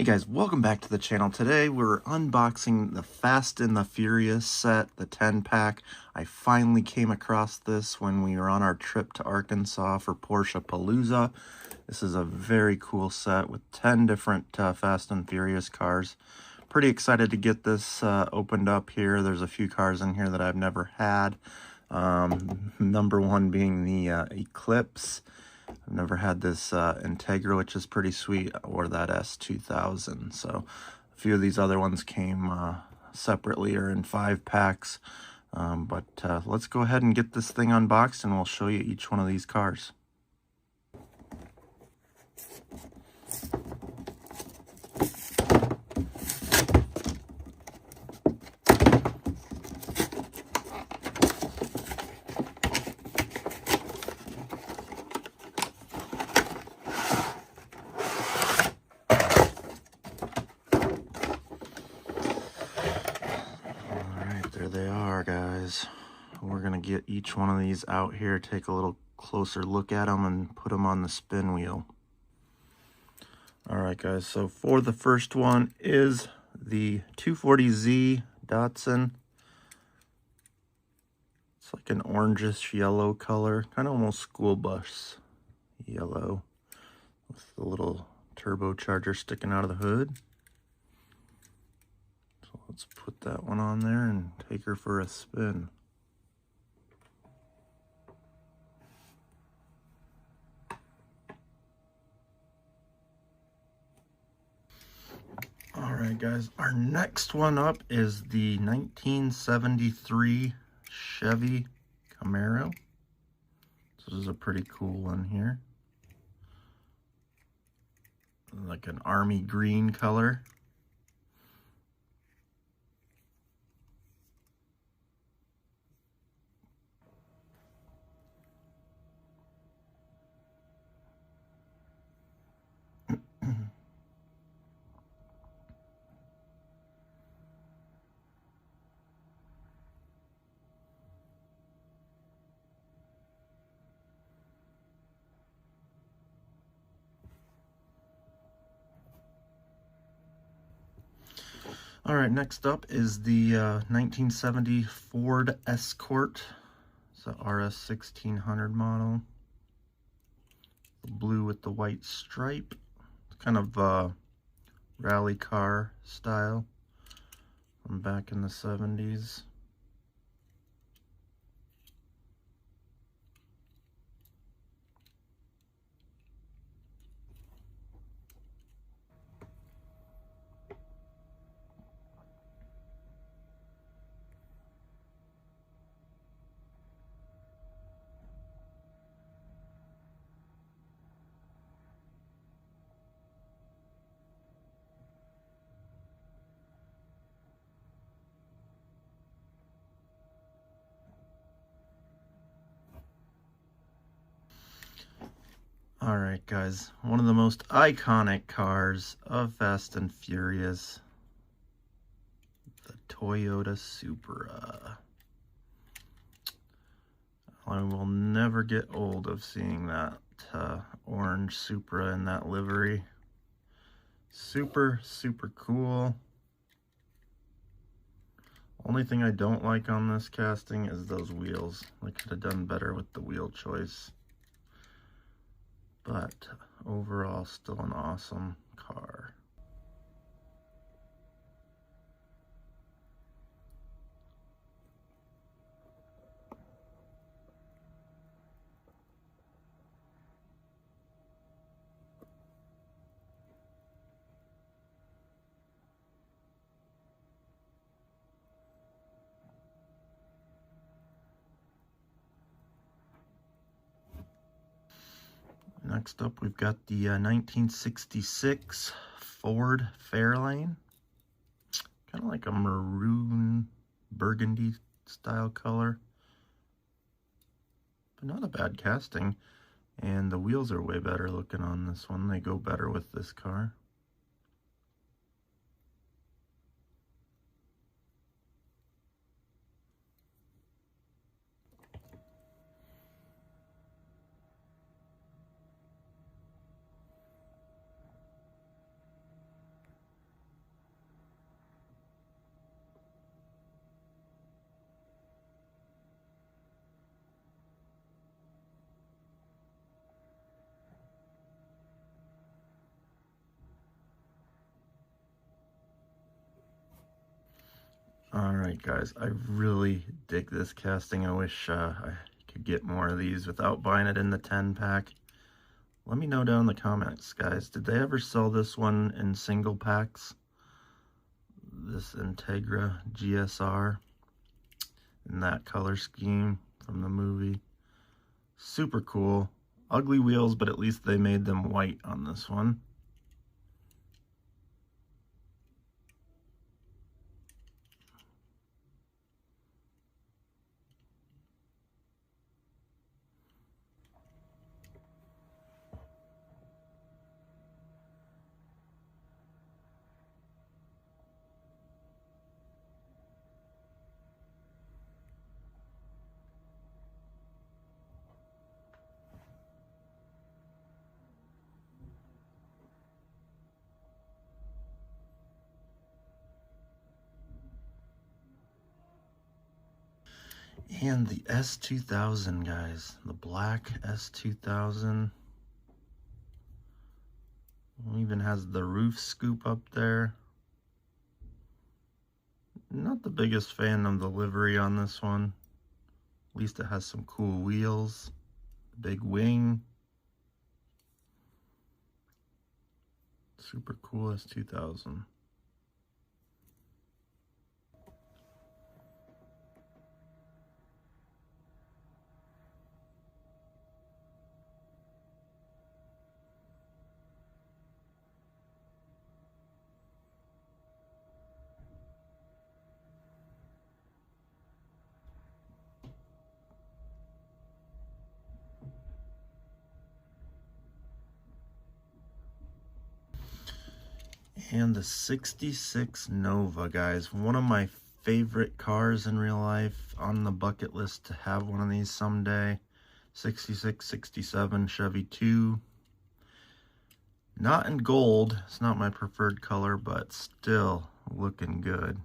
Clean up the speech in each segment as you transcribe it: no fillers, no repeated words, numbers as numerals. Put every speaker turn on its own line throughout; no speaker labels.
guys, welcome back to the channel. Today we're unboxing the Fast and the Furious set, the 10-pack. I finally came across this when we were on our trip to Arkansas for Porsche Palooza. This is a very cool set with 10 different Fast and Furious cars. Pretty excited to get this opened up here. There's a few cars in here that I've never had. Number one being the Eclipse. I've never had this Integra, which is pretty sweet, or that S2000. So a few of these other ones came separately or in 5-packs. But let's go ahead and get this thing unboxed and we'll show you each one of these cars. There they are, guys. We're gonna get each one of these out here, take a little closer look at them and put them on the spin wheel. All right, guys, so for the first one is the 240Z Datsun. It's like an orangish yellow color, kind of almost school bus yellow, with the little turbocharger sticking out of the hood. Let's put that one on there and take her for a spin. All right, guys, our next one up is the 1973 Chevy Camaro. This is a pretty cool one here. Like an army green color. All right, next up is the 1970 Ford Escort. It's a RS 1600 model. The blue with the white stripe. It's kind of rally car style from back in the 70s. All right, guys, one of the most iconic cars of Fast and Furious, the Toyota Supra. I will never get old of seeing that orange Supra in that livery. Super, super cool. Only thing I don't like on this casting is those wheels. They could have done better with the wheel choice. But overall, still an awesome car. Next up, we've got the 1966 Ford Fairlane. Kind of like a maroon burgundy style color. But not a bad casting. And the wheels are way better looking on this one. They go better with this car. Alright guys, I really dig this casting. I wish I could get more of these without buying it in the 10 pack. Let me know down in the comments, guys. Did they ever sell this one in single packs? This Integra GSR in that color scheme from the movie. Super cool. Ugly wheels, but at least they made them white on this one. And the S2000, guys, the black S2000. Even has the roof scoop up there. Not the biggest fan of the livery on this one. At least it has some cool wheels, big wing. Super cool S2000. And the 66 Nova, guys. One of my favorite cars in real life. On the bucket list to have one of these someday. 66, 67 Chevy 2. Not in gold. It's not my preferred color, but still looking good.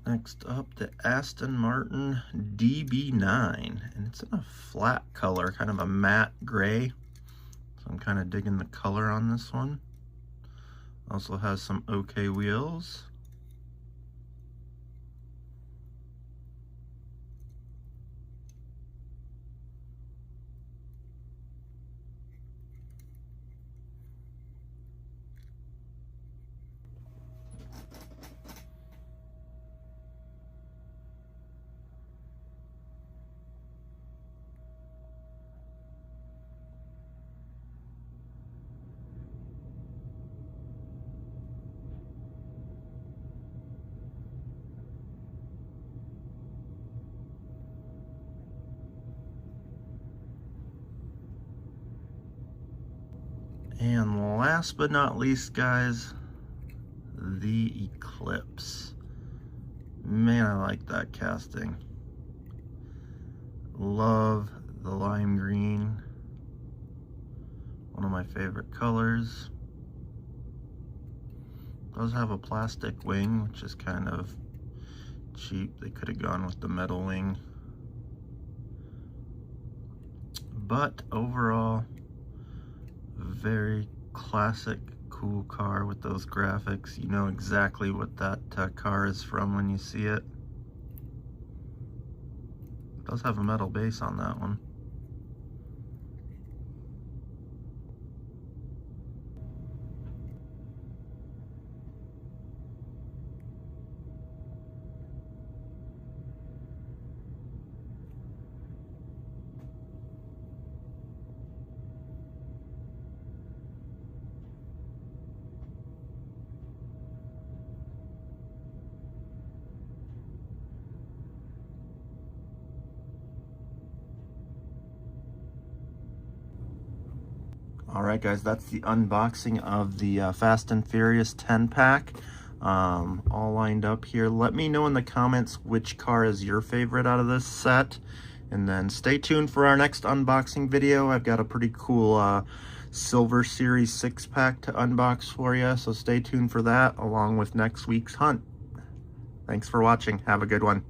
Next up, the Aston Martin DB9, and it's in a flat color, kind of a matte gray. So I'm kind of digging the color on this one. Also has some OK wheels. And last but not least, guys, the Eclipse. Man, I like that casting. Love the lime green. One of my favorite colors. Does have a plastic wing, which is kind of cheap. They could have gone with the metal wing. But overall, very classic, cool car with those graphics. You know exactly what that car is from when you see it. It does have a metal base on that one. Alright guys, that's the unboxing of the Fast and Furious 10-pack. All lined up here. Let me know in the comments which car is your favorite out of this set. And then stay tuned for our next unboxing video. I've got a pretty cool Silver Series 6-pack to unbox for you, so stay tuned for that along with next week's hunt. Thanks for watching. Have a good one.